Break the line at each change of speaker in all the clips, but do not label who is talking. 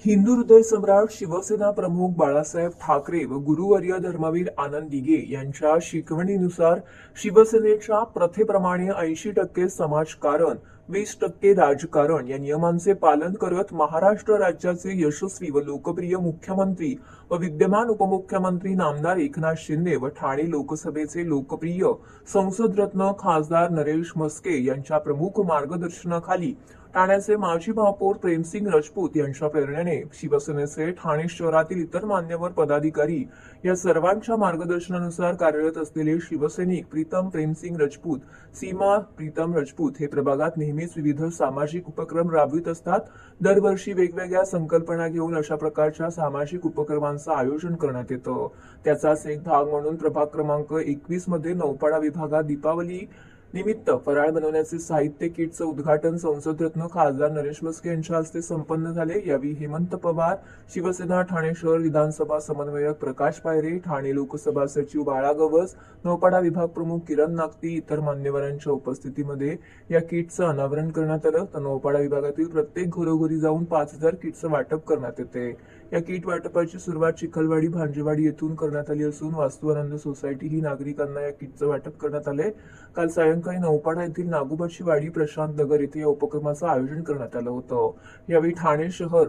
हिंदू हृदय सम्राट शिवसेना प्रमुख बाळासाहेब ठाकरे व गुरुवर्य धर्मवीर आनंद दिघे यांच्या शिकवणीनुसार शिवसेनेच्या प्रथेप्रमाणे 80% समाजकारण 20% राजकारण या नियमांचे पालन करत महाराष्ट्र राज्याचे यशस्वी व लोकप्रिय मुख्यमंत्री व विद्यमान उपमुख्यमंत्री नामदार एकनाथ शिंदे व ठाणे लोकसभेचे लोकप्रिय संसदरत्न खासदार नरेश म्हस्के यांच्या प्रमुख मार्गदर्शनाखाली ठाण्याचे माजी महापौर प्रेमसिंग राजपूत यांच्या प्रेरणेने शिवसेनेचे ठाणे शहरातील इतर मान्यवर पदाधिकारी या सर्वांच्या मार्गदर्शनानुसार कार्यरत असलेले शिवसैनिक प्रीतम प्रेमसिंग राजपूत, सीमा प्रीतम राजपूत हे प्रभागात नेहमीच विविध सामाजिक उपक्रम राबवित असतात। दरवर्षी वेगवेगळ्या संकल्पना घेऊन अशा प्रकारच्या सामाजिक उपक्रमांचं आयोजन करण्यात येतं। त्याचाच एक भाग म्हणून प्रभाग क्रमांक 21 मध्ये नौपाडा विभागात दीपावली निमित्त फराळ बनवण्याचे साहित्य किटचं उद्घाटन संसदरत्न खासदार नरेश म्हस्के यांच्या हस्ते संपन्न झाले। यावेळी हेमंत पवार, शिवसेना ठाणे शहर विधानसभा समन्वयक प्रकाश पायरे, ठाणे लोकसभा सचिव बाळा गवस, नौपाडा विभाग प्रमुख किरण नागती इतर मान्यवरांच्या उपस्थितीमध्ये या किटचं अनावरण करण्यात आलं। तर नौपाडा विभागातील प्रत्येक घरोघरी जाऊन 5000 किटचं वाटप करण्यात येते। या किट वाटपाची सुरुवात चिखलवाडी भांजेवाडी येथून करण्यात आली असून वास्तू आनंद सोसायटी ही नागरिकांना या किटचं वाटप करण्यात आले। काल सायंकाळी नौपाडा येथील नागोबाची वाडी प्रशांत नगर येथे या उपक्रमाचं आयोजन करण्यात आलं होतं। यावेळी ठाणे शहर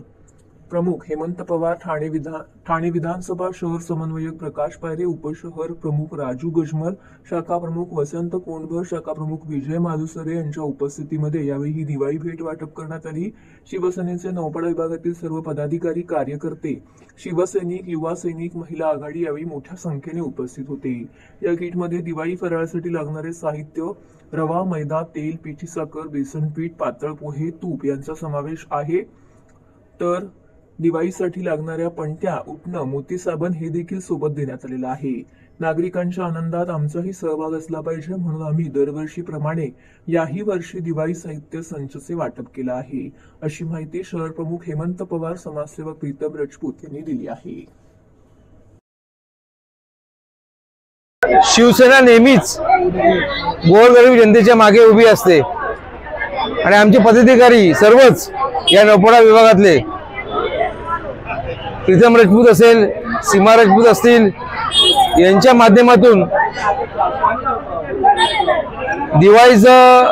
प्रमुख हेमंत पवार, ठाणे विधानसभा शहर समन्वयक प्रकाश पायरे, उपशहर प्रमुख राजू गजमल, शाखा प्रमुख वसंत कोंडभर, शाखा प्रमुख विजय माधुसरे यांच्या उपस्थितीमध्ये यावेळी ही दिवाळी भेट वाटप करण्यात आली। शिवसेनेचे नौपाडा विभागातील सर्व पदाधिकारी, कार्यकर्ते, शिवसैनिक, युवा सैनिक, महिला आघाडी यावेळी मोठ्या संख्येने उपस्थित होते। या किटमध्ये दिवाळी फराळासाठी लागणारे साहित्य रवा, मैदा, तेल, पिठी साखर, बेसन पीठ, पातळ पोहे, तूप यांचा समावेश आहे। तर दिवाळीसाठी लागणाऱ्या पणत्या, उटणं, मोती साबण हे देखील सोबत देण्यात आलेलं आहे। नागरिकांच्या आनंदात आमचाही सहभाग असला पाहिजे म्हणून आम्ही दरवर्षीप्रमाणे याही वर्षी दिवाळी साहित्य संचचे वाटप केलं आहे, अशी माहिती शहर प्रमुख हेमंत पवार, समाजसेवक प्रीतम राजपूत यांनी दिली आहे।
शिवसेना नेहमीच गोरगरीब जनतेच्या मागे उभी असते आणि आमचे पदाधिकारी सर्वच या नौपाडा विभागातले प्रीतम राजपूत असेल, सीमा राजपूत असतील यांच्या माध्यमातून दिवाळीचं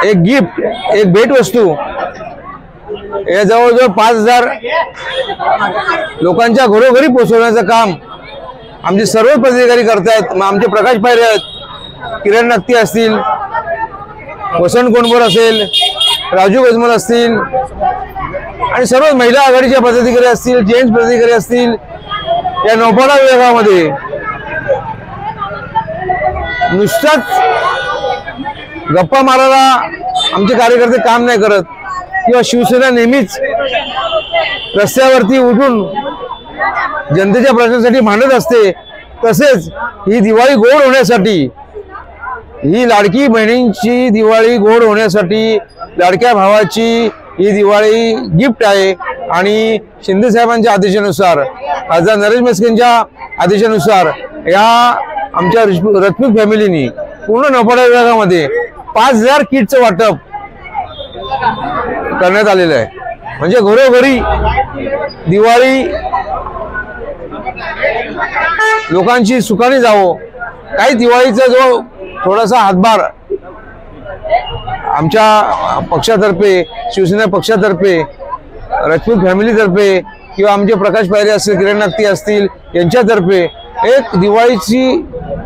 एक गिफ्ट, एक भेटवस्तू या जवळजवळ 5000 लोकांच्या घरोघरी पोहोचवण्याचं काम आमचे सर्व पदाधिकारी करतायत। आमचे प्रकाश पायरे आहेत, किरण नागती असतील, वसंत कोंडभर असेल, राजू गजमल असतील आणि सर्व महिला आघाडीचे पदाधिकारी असतील, जेंट्स पदाधिकारी असतील। या नौपाडा विभागामध्ये नुसताच गप्पा मारायला आमचे कार्यकर्ते काम नाही करत किंवा शिवसेना नेहमीच रस्त्यावरती उठून जनतेच्या प्रश्नांसाठी भांडत असते। तसेच ही दिवाळी गोड होण्यासाठी, ही लाडकी बहिणींची दिवाळी गोड होण्यासाठी, लाडक्या भावाची ही दिवाळी गिफ्ट आहे आणि शिंदे साहेबांच्या आदेशानुसार, खासदार नरेश म्हस्केंच्या आदेशानुसार या आमच्या राजपूत फॅमिलीनी पूर्ण नौपाडा विभागामध्ये 5000 किटचं वाटप करण्यात आलेलं आहे। म्हणजे घरोघरी दिवाळी लोकांची सुखाने जावो। काही दिवाळीचा जो थोडासा हातभार आमच्या पक्षातर्फे, शिवसेना पक्षातर्फे, राजपूत फॅमिलीतर्फे किंवा आमचे प्रकाश पायरे असतील, किरण नागती असतील यांच्यातर्फे एक दिवाळीची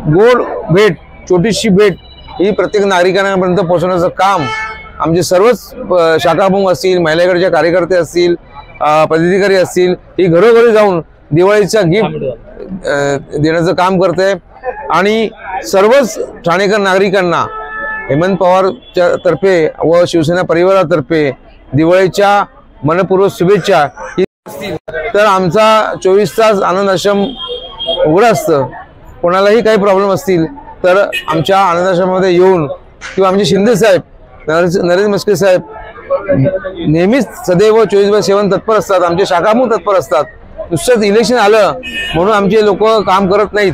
गोड भेट, छोटीशी भेट ही प्रत्येक नागरिकांपर्यंत पोहोचवण्याचं काम आमचे सर्वच शाखा प्रमुख असतील, महिलांकडचे कार्यकर्ते असतील, पदाधिकारी असतील, ही घरोघरी जाऊन दिवाळीचा गिफ्ट देण्याचं काम करते आणि सर्वच ठाणेकर नागरिकांना हेमंत पवारच्या तर्फे व शिवसेना परिवारातर्फे दिवाळीच्या मनपूर्वक शुभेच्छा। तर आमचा 24 तास आनंद आश्रम उघडं असतं। कोणालाही काही प्रॉब्लेम असतील तर आमच्या आनंद आश्रमामध्ये येऊन किंवा आमचे शिंदे साहेब, नरेश म्हस्के साहेब नेहमीच सदैव 24/7 तत्पर असतात। आमचे शाखाप्रमुख तत्पर असतात। नुसतंच इलेक्शन आलं म्हणून आमचे लोक काम करत नाहीत,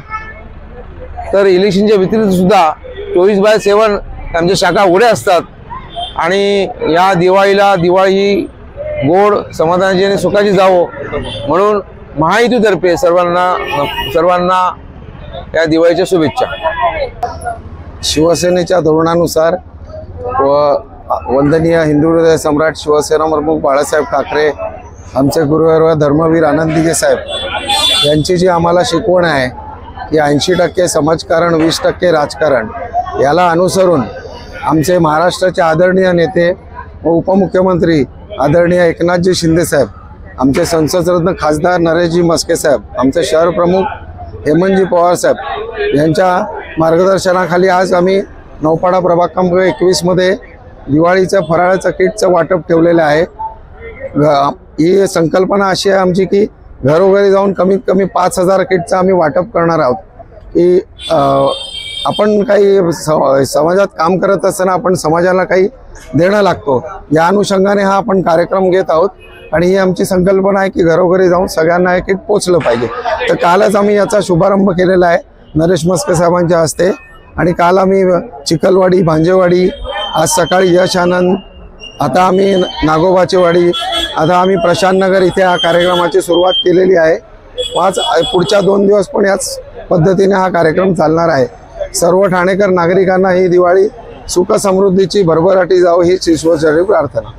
तर इलेक्शनच्या व्यतिरिक्त सुद्धा 24/7 आमच्या शाखा उघड्या असतात आणि या दिवाळीला, दिवाळी गोड समाधानाची आणि सुखाची जावो म्हणून महायुतीतर्फे सर्वांना या दिवाळीच्या शुभेच्छा।
शिवसेनेच्या धोरणानुसार व वंदनीय हिंदू हृदय सम्राट शिवसेना प्रमुख बाळासाहेब ठाकरे, आमचे गुरुवर्य धर्मवीर आनंद दिघे साहेब यांची जी आम्हाला शिकवण आहे की 80% समाजकारण 20% राजकारण, याला अनुसरून आमचे महाराष्ट्राचे आदरणीय नेते व उपमुख्यमंत्री आदरणीय एकनाथजी शिंदे साहेब, आमचे संसदरत्न खासदार नरेशजी म्हस्के साहेब, आमचे शहर प्रमुख हेमंतजी पवार साहेब यांच्या मार्गदर्शनाखाली आज आम्ही नौपाडा प्रभाग क्रमांक 21 मध्ये दिवाळीच्या फराळाचं किटचं वाटप ठेवलेलं आहे। ही संकल्पना अशी आहे आमची की घरोघरी जाऊन कमीत कमी 5000 किटचं आम्ही वाटप करणार आहोत की आपण काही समाजात काम करत असताना आपण समाजाला काही देणं लागतो, या अनुषंगाने हा आपण कार्यक्रम घेत आहोत आणि ही आमची संकल्पना आहे की घरोघरी जाऊन सगळ्यांना हे किट पोचलं पाहिजे। तर कालच आम्ही याचा शुभारंभ केलेला आहे नरेश म्हस्के साहेबांच्या हस्ते आणि काल आम्ही चिखलवाडी, भांजेवाडी, आज सकाळी यश आनंद, आता आम्ही नागोबाची वाडी, आता आम्ही प्रशांत नगर इथे हा कार्यक्रमाची सुरुवात केलेली आहे। पुढच्या 2 दिवस पण याच पद्धतीने हा कार्यक्रम चालणार आहे। सर्व ठाणेकर नागरिकांना ही दिवाळी सुख समृद्धीची भरभराटी जावो हीच ईश्वरचरणी प्रार्थना।